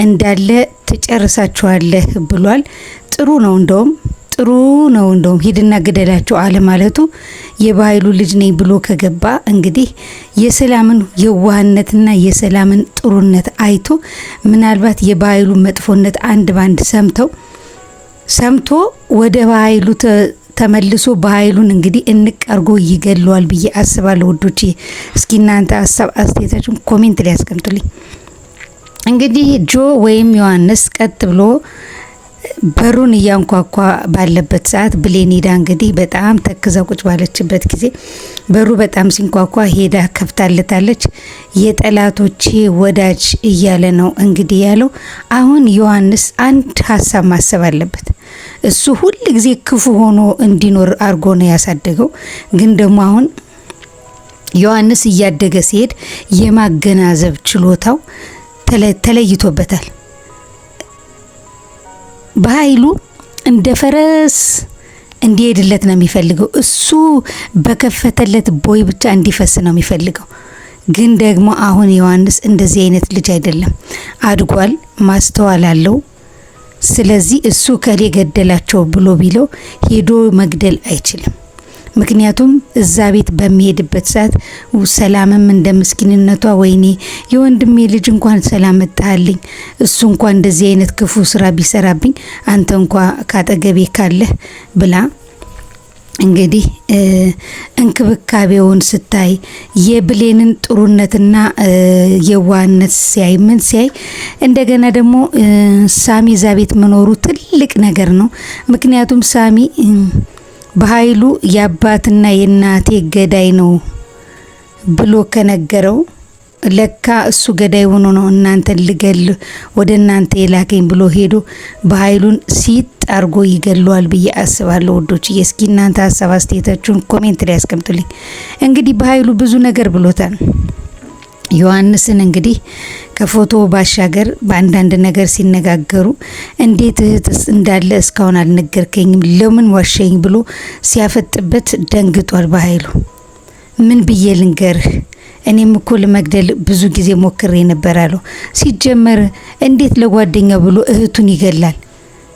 እንዳለ ትጨርሳቸዋለህ ብሏል። ጥሩ ነው እንደውም ሂድና ግደላቸው አለ ማለቱ የባይሉ ልጅ ነኝ ብሎ ከገባ እንግዲህ የሰላምን የዋህነትና የሰላምን ጥሩነት አይቶ ምናልባት የባይሉ መጥፎነት አንድ ባንድ ሰምቶ ወደ ባይሉ ተመልሶ ባይሉን እንግዲህ እንቀርጎ ይገለዋል ብዬ አስባለሁ። ውዶቼ እስኪ እናንተ ሀሳብ አስተያየታችሁን ኮሜንት ላይ አስቀምጡልኝ። እንግዲህ ጆ ወይም ዮሐንስ ቀጥ ብሎ በሩን እያንኳኳ ባለበት ሰዓት ብሌን ሄዳ እንግዲህ በጣም ተክዛ ቁጭ ባለችበት ጊዜ በሩ በጣም ሲንኳኳ ሄዳ ከፍታለታለች። የጠላቶቼ ወዳጅ እያለ ነው እንግዲህ ያለው። አሁን ዮሐንስ አንድ ሀሳብ ማሰብ አለበት። እሱ ሁል ጊዜ ክፉ ሆኖ እንዲኖር አርጎ ነው ያሳደገው። ግን ደግሞ አሁን ዮሐንስ እያደገ ሲሄድ የማገናዘብ ችሎታው ተለይቶበታል። በኃይሉ እንደ ፈረስ እንዲሄድለት ነው የሚፈልገው። እሱ በከፈተለት ቦይ ብቻ እንዲፈስ ነው የሚፈልገው። ግን ደግሞ አሁን ዮሐንስ እንደዚህ አይነት ልጅ አይደለም፣ አድጓል፣ ማስተዋል አለው። ስለዚህ እሱ ከሌ ገደላቸው ብሎ ቢለው ሄዶ መግደል አይችልም። ምክንያቱም እዛ ቤት በሚሄድበት ሰዓት ሰላምም እንደ ምስኪንነቷ ወይኔ የወንድሜ ልጅ እንኳን ሰላም መጣልኝ፣ እሱ እንኳን እንደዚህ አይነት ክፉ ስራ ቢሰራብኝ አንተ እንኳን ካጠገቤ ካለህ ብላ እንግዲህ እንክብካቤውን ስታይ የብሌንን ጥሩነትና የዋህነት ሲያይ እንደገና ደግሞ ሳሚ እዛ ቤት መኖሩ ትልቅ ነገር ነው። ምክንያቱም ሳሚ በኃይሉ የአባትና የእናቴ ገዳይ ነው ብሎ ከነገረው ለካ እሱ ገዳይ ሆኖ ነው እናንተን ልገል ወደ እናንተ የላከኝ ብሎ ሄዶ በኃይሉን ሲጣርጎ ይገለዋል ብዬ አስባለሁ። ወዶች እስኪ እናንተ ሀሳብ አስተያየታችሁን ኮሜንት ላይ አስቀምጡልኝ። እንግዲህ በኃይሉ ብዙ ነገር ብሎታል። ዮሐንስን እንግዲህ ከፎቶ ባሻገር በአንዳንድ ነገር ሲነጋገሩ እንዴት እህትስ እንዳለ እስካሁን አልነገርከኝም ለምን ዋሸኝ ብሎ ሲያፈጥበት ደንግጧል። በኃይሉ ምን ብዬ ልንገርህ እኔም እኮ ለመግደል ብዙ ጊዜ ሞክሬ ነበር አለው። ሲጀመር እንዴት ለጓደኛው ብሎ እህቱን ይገላል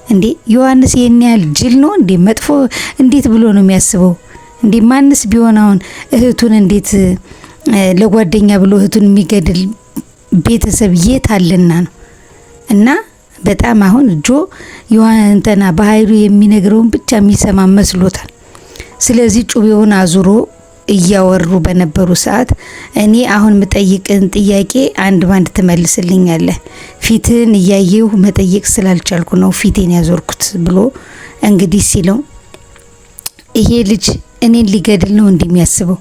እንዴ? ዮሐንስ የኔ ያህል ጅል ነው እንዴ? መጥፎ እንዴት ብሎ ነው የሚያስበው እንዴ? ማንስ ቢሆን አሁን እህቱን እንዴት ለጓደኛ ብሎ እህቱን የሚገድል ቤተሰብ የት አለና ነው? እና በጣም አሁን ጆ ዮሐንስና በኃይሉ የሚነግረውን ብቻ የሚሰማ መስሎታል። ስለዚህ ጩቤውን አዙሮ እያወሩ በነበሩ ሰዓት እኔ አሁን መጠይቅን ጥያቄ አንድ ባንድ ትመልስልኛለህ፣ ፊትን እያየሁ መጠይቅ ስላልቻልኩ ነው ፊቴን ያዞርኩት ብሎ እንግዲህ ሲለው ይሄ ልጅ እኔን ሊገድል ነው እንደሚያስበው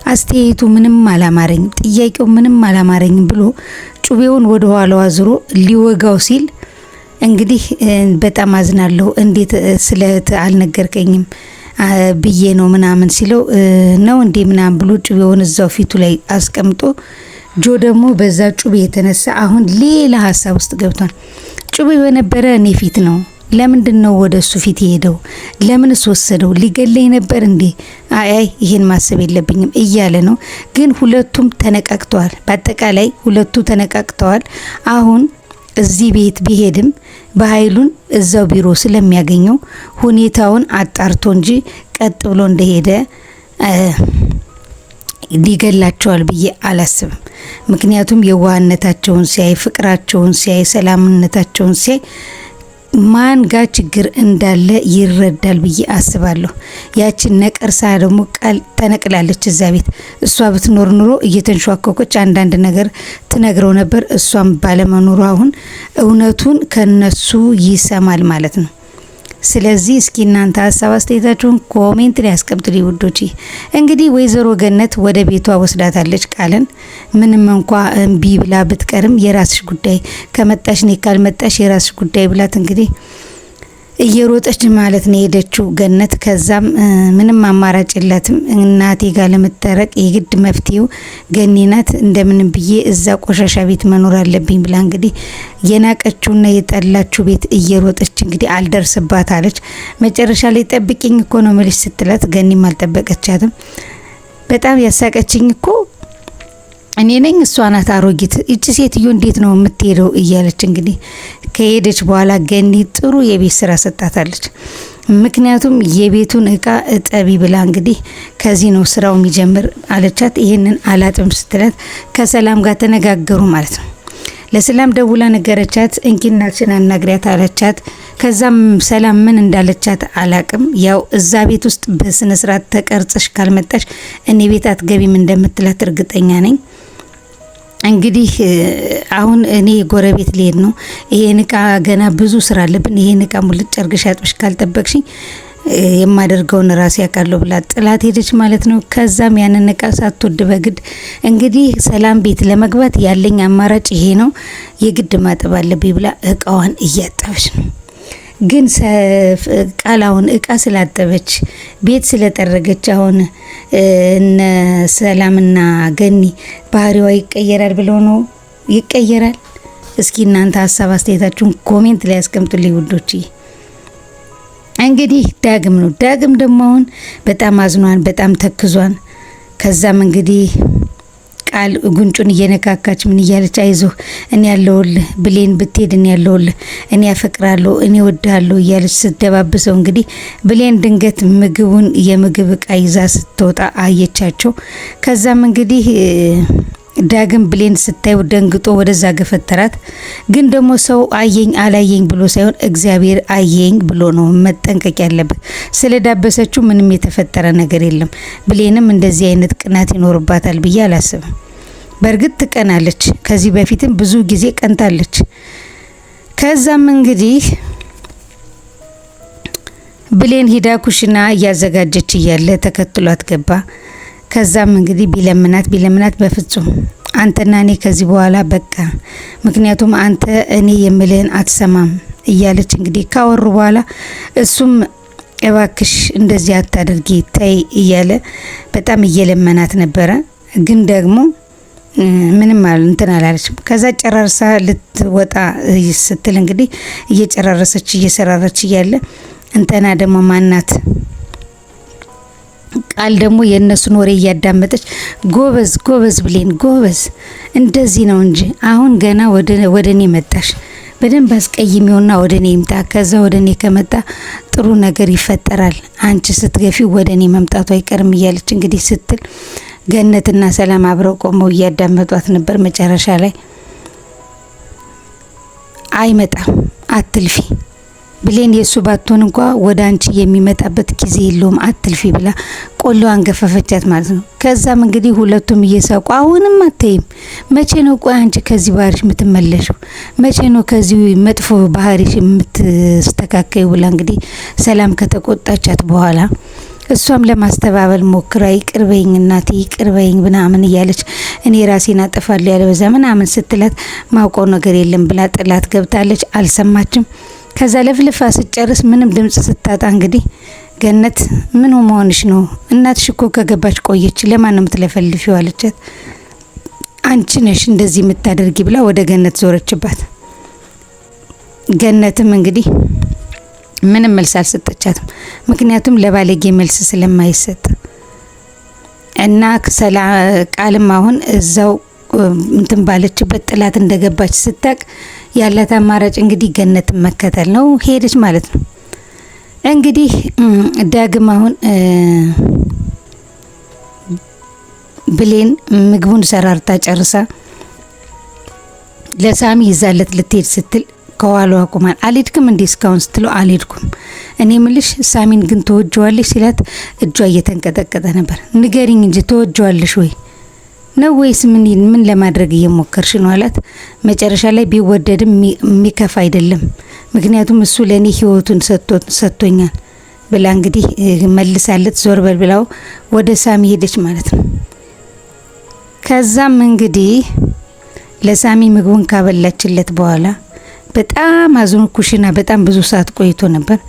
አስተያየቱ ምንም አላማረኝ፣ ጥያቄው ምንም አላማረኝ ብሎ ጩቤውን ወደ ኋላው አዙሮ ሊወጋው ሲል እንግዲህ በጣም አዝናለሁ እንዴት ስለተ አልነገርከኝም ብዬ ነው ምናምን ሲለው ነው እንዴ ምናምን ብሎ ጩቤውን እዛው ፊቱ ላይ አስቀምጦ ጆ ደግሞ በዛ ጩቤ የተነሳ አሁን ሌላ ሀሳብ ውስጥ ገብቷል። ጩቤ በነበረ እኔ ፊት ነው ለምንድነው ወደሱ ፊት የሄደው? ለምንስ ወሰደው? ሊገለኝ ነበር እንዴ? አይ ይሄን ማሰብ የለብኝም እያለ ነው። ግን ሁለቱም ተነቃቅተዋል። በአጠቃላይ ሁለቱ ተነቃቅተዋል። አሁን እዚህ ቤት ቢሄድም በኃይሉን እዛው ቢሮ ስለሚያገኘው ሁኔታውን አጣርቶ እንጂ ቀጥ ብሎ እንደሄደ ሊገላቸዋል ብዬ አላስብም። ምክንያቱም የዋህነታቸውን ሲያይ፣ ፍቅራቸውን ሲያይ፣ ሰላምነታቸውን ሲያይ ማን ጋር ችግር እንዳለ ይረዳል ብዬ አስባለሁ። ያችን ነቀርሳ ደግሞ ቃል ተነቅላለች እዛ ቤት። እሷ ብትኖር ኑሮ እየተንሿከኮች አንዳንድ ነገር ትነግረው ነበር። እሷም ባለመኖሩ አሁን እውነቱን ከነሱ ይሰማል ማለት ነው። ስለዚህ እስኪ እናንተ ሀሳብ አስተያየታችሁን ኮሜንት ላይ አስቀምጡልኝ ውዶቼ። እንግዲህ ወይዘሮ ገነት ወደ ቤቷ ወስዳታለች ቃልን። ምንም እንኳ እምቢ ብላ ብትቀርም የራስሽ ጉዳይ፣ ከመጣሽ ነይ ካልመጣሽ የራስሽ ጉዳይ ብላት እንግዲህ እየሮጠች ማለት ነው ሄደችው ገነት። ከዛም ምንም አማራጭ የላትም እናቴ ጋር ለመታረቅ የግድ መፍትሄው ገኒ ናት፣ እንደምንም ብዬ እዛ ቆሻሻ ቤት መኖር አለብኝ ብላ እንግዲህ የናቀችውና የጠላችው ቤት እየሮጠች እንግዲህ አልደርስባት አለች። መጨረሻ ላይ ጠብቂኝ እኮ ነው መልሽ ስትላት ገኒም አልጠበቀቻትም። በጣም ያሳቀችኝ እኮ እኔ ነኝ እሷ ናት አሮጊት፣ እቺ ሴትዮ እንዴት ነው የምትሄደው እያለች እንግዲህ ከሄደች በኋላ ገኒ ጥሩ የቤት ስራ ሰጣታለች። ምክንያቱም የቤቱን እቃ እጠቢ ብላ እንግዲህ ከዚህ ነው ስራው የሚጀምር አለቻት። ይሄንን አላጥም ስትላት ከሰላም ጋር ተነጋገሩ ማለት ነው። ለሰላም ደውላ ነገረቻት። እንኪናችን አናግሪያት አለቻት። ከዛም ሰላም ምን እንዳለቻት አላቅም። ያው እዛ ቤት ውስጥ በስነ ስርዓት ተቀርጸሽ ካልመጣሽ እኔ ቤት አትገቢም እንደምትላት እርግጠኛ ነኝ። እንግዲህ አሁን እኔ ጎረቤት ልሄድ ነው፣ ይሄን እቃ ገና ብዙ ስራ አለብን፣ ይሄን እቃ ሙልጭ አርገሽ አጥብሽ ካልጠበቅሽኝ የማደርገውን ራሴ ያውቃለሁ ብላ ጥላት ሄደች ማለት ነው። ከዛም ያንን እቃ ሳትወድ በግድ እንግዲህ ሰላም ቤት ለመግባት ያለኝ አማራጭ ይሄ ነው፣ የግድ ማጠብ አለብኝ ብላ እቃዋን እያጠበች ነው። ግን ቃላውን እቃ ስላጠበች ቤት ስለጠረገች አሁን እነ ሰላምና ገኒ ባህሪዋ ይቀየራል ብለው ነው? ይቀየራል? እስኪ እናንተ ሀሳብ አስተያየታችሁን ኮሜንት ላይ ያስቀምጡልኝ ውዶች። እንግዲህ ዳግም ነው። ዳግም ደግሞ አሁን በጣም አዝኗን፣ በጣም ተክዟን። ከዛም እንግዲህ ቃል ጉንጩን እየነካካች ምን እያለች አይዞህ እኔ ያለውልህ ብሌን ብትሄድ እኔ ያለውልህ እኔ ያፈቅራለሁ እኔ ወድሃለሁ እያለች ስትደባብሰው እንግዲህ ብሌን ድንገት ምግቡን የምግብ እቃ ይዛ ስትወጣ አየቻቸው። ከዛም እንግዲህ ዳግም ብሌን ስታየው ደንግጦ ወደዛ ገፈተራት። ግን ደግሞ ሰው አየኝ አላየኝ ብሎ ሳይሆን እግዚአብሔር አየኝ ብሎ ነው መጠንቀቅ ያለበት። ስለዳበሰችው ምንም የተፈጠረ ነገር የለም። ብሌንም እንደዚህ አይነት ቅናት ይኖርባታል ብዬ አላስብም። በእርግጥ ትቀናለች፣ ከዚህ በፊትም ብዙ ጊዜ ቀንታለች። ከዛም እንግዲህ ብሌን ሂዳ ኩሽና እያዘጋጀች እያለ ተከትሏት ገባ። ከዛም እንግዲህ ቢለምናት በፍጹም አንተና እኔ ከዚህ በኋላ በቃ፣ ምክንያቱም አንተ እኔ የምልህን አትሰማም እያለች እንግዲህ ካወሩ በኋላ እሱም እባክሽ እንደዚህ አታድርጊ ተይ እያለ በጣም እየለመናት ነበረ። ግን ደግሞ ምንም እንትን አላለችም። ከዛ ጨራርሳ ልትወጣ ስትል እንግዲህ እየሰራረች እያለ እንተና ደግሞ ማናት ቃል ደግሞ የእነሱን ወሬ እያዳመጠች ጎበዝ ብሌን ጎበዝ፣ እንደዚህ ነው እንጂ አሁን ገና ወደ እኔ መጣሽ፣ በደንብ አስቀይሜውና ወደ እኔ ይምጣ። ከዛ ወደ እኔ ከመጣ ጥሩ ነገር ይፈጠራል፣ አንቺ ስትገፊ ወደ እኔ መምጣቱ አይቀርም እያለች እንግዲህ ስትል ገነትና ሰላም አብረው ቆመው እያዳመጧት ነበር። መጨረሻ ላይ አይመጣም አትልፊ ብሌን የሱ ባትሆን እንኳ ወደ አንቺ የሚመጣበት ጊዜ የለውም አትልፊ ብላ ቆሎዋን ገፈፈቻት ማለት ነው። ከዛም እንግዲህ ሁለቱም እየሳቁ አሁንም አትይም፣ መቼ ነው ቆይ አንቺ ከዚህ ባህሪሽ የምትመለሽው? መቼ ነው ከዚህ መጥፎ ባህሪሽ የምትስተካከዩ? ብላ እንግዲህ ሰላም ከተቆጣቻት በኋላ እሷም ለማስተባበል ሞክራ ይቅርበኝ እናቴ ይቅርበኝ ምናምን እያለች እኔ ራሴን አጠፋለሁ ያለ በዛ ምናምን ስትላት ማውቀው ነገር የለም ብላ ጥላት ገብታለች። አልሰማችም። ከዛ ለፍልፋ ስጨርስ ምንም ድምጽ ስታጣ እንግዲህ ገነት ምን መሆንሽ ነው? እናትሽ እኮ ከገባች ቆየች፣ ለማን ነው የምትለፈልፊው አለቻት። አንቺ ነሽ እንደዚህ የምታደርጊ ብላ ወደ ገነት ዞረችባት። ገነትም እንግዲህ ምንም መልስ አልሰጠቻትም፣ ምክንያቱም ለባለጌ መልስ ስለማይሰጥ እና ቃልም አሁን እዛው እንትን ባለችበት ጥላት እንደገባች ስታቅ ያላት አማራጭ እንግዲህ ገነትን መከተል ነው። ሄደች ማለት ነው። እንግዲህ ዳግም አሁን ብሌን ምግቡን ሰራርታ ጨርሳ ለሳሚ ይዛለት ልትሄድ ስትል ከኋላዋ ቆማል። አልሄድክም እንዴ እስካሁን ስትለው አልሄድኩም፣ እኔ ምልሽ ሳሚን ግን ተወጀዋለሽ ሲላት እጇ እየተንቀጠቀጠ ነበር። ንገሪኝ እንጂ ተወጀዋለሽ ወይ ነው ወይስ ምን ለማድረግ እየሞከርሽ ነው አላት። መጨረሻ ላይ ቢወደድም የሚከፋ አይደለም፣ ምክንያቱም እሱ ለኔ ህይወቱን ሰጥቶኛል ብላ እንግዲህ መልሳለት ዞር በል ብላው ወደ ሳሚ ሄደች ማለት ነው። ከዛም እንግዲህ ለሳሚ ምግቡን ካበላችለት በኋላ በጣም አዝኖ ኩሽና በጣም ብዙ ሰዓት ቆይቶ ነበር።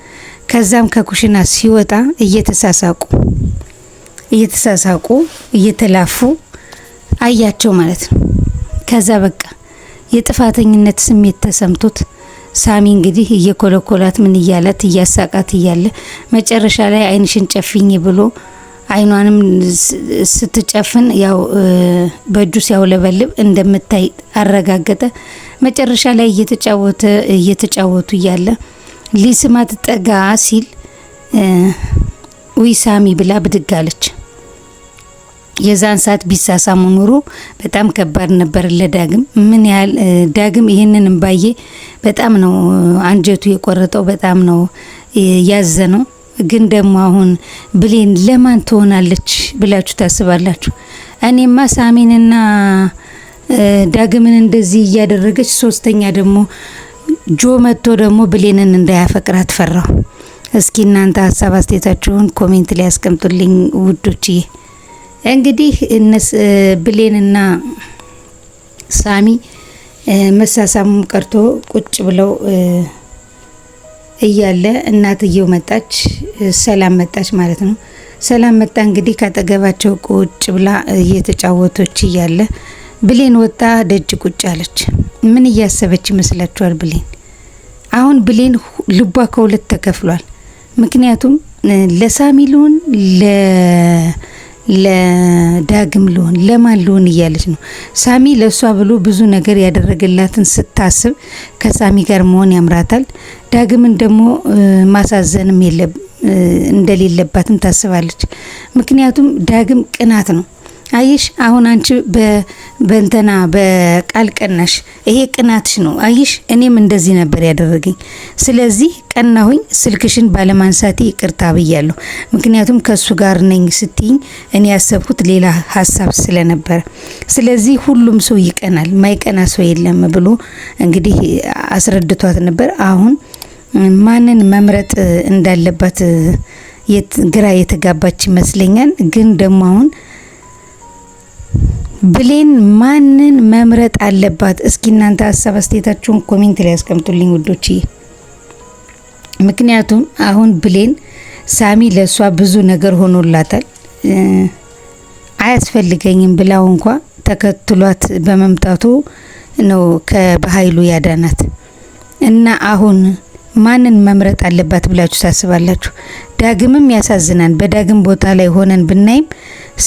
ከዛም ከኩሽና ሲወጣ እየተሳሳቁ እየተላፉ አያቸው ማለት ነው። ከዛ በቃ የጥፋተኝነት ስሜት ተሰምቶት ሳሚ እንግዲህ እየኮለኮላት ምን እያላት እያሳቃት እያለ መጨረሻ ላይ አይንሽን ጨፍኝ ብሎ አይኗንም ስትጨፍን ያው በእጁ ሲያውለበልብ እንደምታይ አረጋገጠ። መጨረሻ ላይ እየተጫወቱ እያለ ሊስማት ጠጋ ሲል ውይ ሳሚ ብላ ብድግ አለች። የዛን ሰዓት ቢሳሳሙ ኑሮ በጣም ከባድ ነበር ለዳግም። ምን ያህል ዳግም ይሄንን ባየ በጣም ነው አንጀቱ የቆረጠው፣ በጣም ነው ያዘነው። ግን ደግሞ አሁን ብሌን ለማን ትሆናለች ብላችሁ ታስባላችሁ? እኔማ ሳሚንና ዳግምን እንደዚህ እያደረገች ሶስተኛ ደግሞ ጆ መጥቶ ደግሞ ብሌንን እንዳያፈቅራት ፈራው። እስኪ እናንተ ሀሳብ አስተያየታችሁን ኮሜንት ላይ ያስቀምጡልኝ ውዶችዬ። እንግዲህ ብሌንና ሳሚ መሳሳሙ ቀርቶ ቁጭ ብለው እያለ እናትየው መጣች። ሰላም መጣች ማለት ነው። ሰላም መጣ እንግዲህ ካጠገባቸው ቁጭ ብላ እየተጫወቶች እያለ ብሌን ወጣ ደጅ ቁጭ አለች። ምን እያሰበች ይመስላችኋል? ብሌን አሁን ብሌን ልቧ ከሁለት ተከፍሏል። ምክንያቱም ለሳሚ ልሆን ለዳግም ልሆን ለማን ልሆን እያለች ነው። ሳሚ ለሷ ብሎ ብዙ ነገር ያደረገላትን ስታስብ ከሳሚ ጋር መሆን ያምራታል። ዳግምን ደግሞ ማሳዘንም እንደሌለባትም ታስባለች። ምክንያቱም ዳግም ቅናት ነው። አይሽ አሁን አንቺ በእንተና በቃል ቀናሽ፣ ይሄ ቅናትሽ ነው። አይሽ እኔም እንደዚህ ነበር ያደረገኝ። ስለዚህ ቀናሁኝ፣ ስልክሽን ባለማንሳቴ ይቅርታ ብያለሁ። ምክንያቱም ከሱ ጋር ነኝ ስትይኝ እኔ ያሰብኩት ሌላ ሀሳብ ስለነበረ፣ ስለዚህ ሁሉም ሰው ይቀናል፣ ማይቀና ሰው የለም ብሎ እንግዲህ አስረድቷት ነበር። አሁን ማንን መምረጥ እንዳለባት ግራ የተጋባች ይመስለኛል። ግን ደግሞ አሁን ብሌን ማንን መምረጥ አለባት? እስኪ እናንተ ሀሳብ አስተያየታችሁን ኮሜንት ላይ ያስቀምጡልኝ ውዶችዬ። ምክንያቱም አሁን ብሌን ሳሚ ለሷ ብዙ ነገር ሆኖላታል። አያስፈልገኝም ብላው እንኳ ተከትሏት በመምጣቱ ነው በኃይሉ ያዳናት። እና አሁን ማንን መምረጥ አለባት ብላችሁ ታስባላችሁ? ዳግምም ያሳዝናል። በዳግም ቦታ ላይ ሆነን ብናይም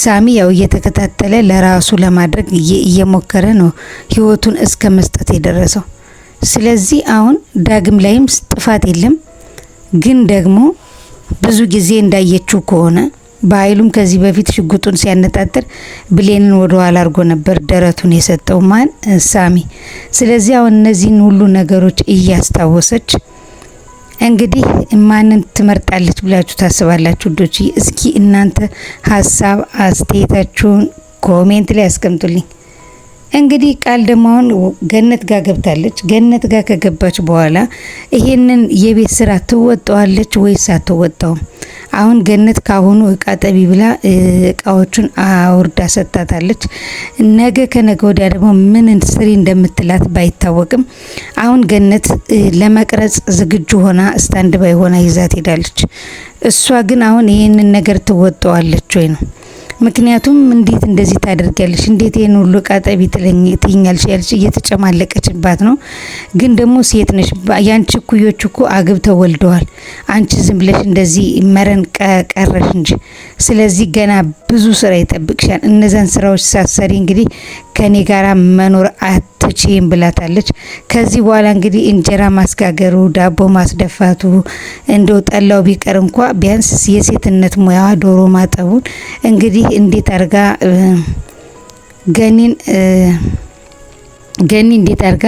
ሳሚ ያው እየተከታተለ ለራሱ ለማድረግ እየሞከረ ነው ህይወቱን እስከ መስጠት የደረሰው። ስለዚህ አሁን ዳግም ላይም ጥፋት የለም። ግን ደግሞ ብዙ ጊዜ እንዳየችው ከሆነ በኃይሉም ከዚህ በፊት ሽጉጡን ሲያነጣጥር ብሌንን ወደ ኋላ አድርጎ ነበር ደረቱን የሰጠው ማን? ሳሚ። ስለዚህ አሁን እነዚህን ሁሉ ነገሮች እያስታወሰች እንግዲህ ማንን ትመርጣለች ብላችሁ ታስባላችሁ ውዶች? እስኪ እናንተ ሀሳብ አስተያየታችሁን ኮሜንት ላይ አስቀምጡልኝ። እንግዲህ ቃል ደግሞ አሁን ገነት ጋር ገብታለች። ገነት ጋር ከገባች በኋላ ይሄንን የቤት ስራ ትወጣዋለች ወይስ አትወጣውም? አሁን ገነት ካሁኑ እቃ ጠቢ ብላ እቃዎቹን አውርዳ ሰጣታለች። ነገ ከነገ ወዲያ ደግሞ ምን ስሪ እንደምትላት ባይታወቅም አሁን ገነት ለመቅረጽ ዝግጁ ሆና ስታንድ ባይ ሆና ይዛት ሄዳለች። እሷ ግን አሁን ይሄንን ነገር ትወጣዋለች ወይ ነው? ምክንያቱም እንዴት እንደዚህ ታደርጊያለሽ? እንዴት ይሄን ሁሉ ቃጠቢ ትኛልሽ? ያልሽ እየተጨማለቀችባት ነው። ግን ደግሞ ሴት ነሽ። ያንቺ ኩዮች እኮ አግብተው ወልደዋል። አንቺ ዝም ብለሽ እንደዚህ መረን ቀረሽ እንጂ። ስለዚህ ገና ብዙ ስራ ይጠብቅሻል። እነዛን ስራዎች ሳሰሪ እንግዲህ ከኔ ጋራ መኖር አትችይም ብላታለች። ከዚህ በኋላ እንግዲህ እንጀራ ማስጋገሩ፣ ዳቦ ማስደፋቱ፣ እንደው ጠላው ቢቀር እንኳ ቢያንስ የሴትነት ሙያዋ ዶሮ ማጠቡን እንግዲህ እንዴት አርጋ ገኒ እንዴት አርጋ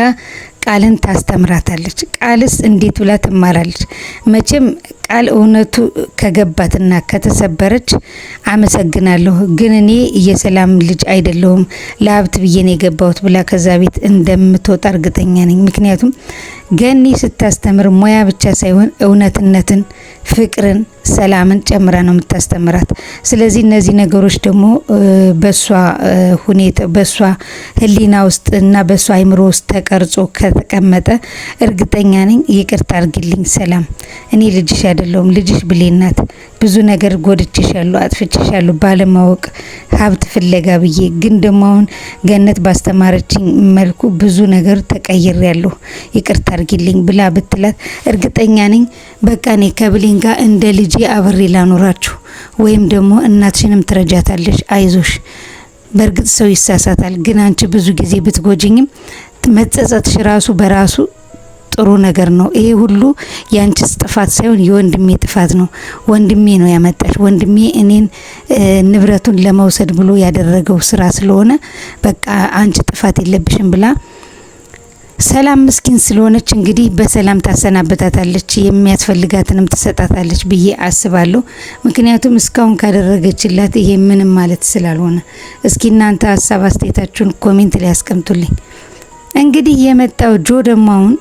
ቃልን ታስተምራታለች። ቃልስ እንዴት ብላ ትማራለች? መቼም ቃል እውነቱ ከገባትና ከተሰበረች አመሰግናለሁ፣ ግን እኔ የሰላም ልጅ አይደለሁም ለሀብት ብዬ ነው የገባሁት ብላ ከዛ ቤት እንደምትወጣ እርግጠኛ ነኝ። ምክንያቱም ገኒ ስታስተምር ሙያ ብቻ ሳይሆን እውነትነትን፣ ፍቅርን፣ ሰላምን ጨምራ ነው የምታስተምራት። ስለዚህ እነዚህ ነገሮች ደግሞ በሷ ሁኔታ በሷ ሕሊና ውስጥ እና በሷ አይምሮ ውስጥ ተቀርጾ ከተቀመጠ እርግጠኛ ነኝ ይቅርታ አርግልኝ ሰላም፣ እኔ ልጅሽ አይደለሁም፣ ልጅሽ ብሌን ናት። ብዙ ነገር ጎድቼሻለሁ፣ አጥፍቼሻለሁ ባለማወቅ ሀብት ፍለጋ ብዬ። ግን ደግሞ አሁን ገነት ባስተማረችኝ መልኩ ብዙ ነገር ተቀይሬያለሁ፣ ይቅርታ አርጊልኝ ብላ ብትላት እርግጠኛ ነኝ በቃ እኔ ከብሌን ጋር እንደ ልጄ አብሬ ላኖራችሁ ወይም ደግሞ እናትሽንም ትረጃታለሽ አይዞሽ። በእርግጥ ሰው ይሳሳታል፣ ግን አንቺ ብዙ ጊዜ ብትጎጂኝም መጸጸትሽ ራሱ በራሱ ጥሩ ነገር ነው። ይሄ ሁሉ ያንቺስ ጥፋት ሳይሆን የወንድሜ ጥፋት ነው። ወንድሜ ነው ያመጣሽ። ወንድሜ እኔን ንብረቱን ለመውሰድ ብሎ ያደረገው ስራ ስለሆነ በቃ አንቺ ጥፋት የለብሽም ብላ ሰላም ምስኪን ስለሆነች እንግዲህ በሰላም ታሰናበታታለች፣ የሚያስፈልጋትንም ትሰጣታለች ብዬ አስባለሁ። ምክንያቱም እስካሁን ካደረገችላት ይሄ ምንም ማለት ስላልሆነ። እስኪ እናንተ ሀሳብ አስተያየታችሁን ኮሜንት ላይ ያስቀምጡልኝ። እንግዲህ የመጣው ጆ ደግሞ አሁን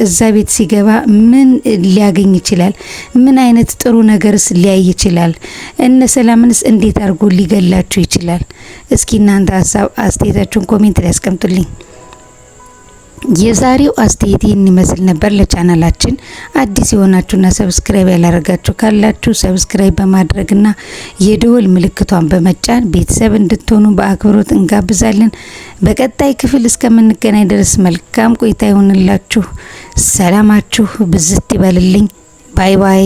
እዛ ቤት ሲገባ ምን ሊያገኝ ይችላል? ምን አይነት ጥሩ ነገርስ ሊያይ ይችላል? እነ ሰላምንስ እንዴት አድርጎ ሊገላችሁ ይችላል? እስኪ እናንተ ሀሳብ አስተያየታችሁን ኮሜንት ላይ ያስቀምጡልኝ። የዛሬው አስተያየት ይህን ይመስል ነበር። ለቻናላችን አዲስ የሆናችሁና ሰብስክራይብ ያላረጋችሁ ካላችሁ ሰብስክራይብ በማድረግና የደወል ምልክቷን በመጫን ቤተሰብ እንድትሆኑ በአክብሮት እንጋብዛለን። በቀጣይ ክፍል እስከምንገናኝ ድረስ መልካም ቆይታ ይሆንላችሁ። ሰላማችሁ ብዝት ይበልልኝ። ባይ ባይ።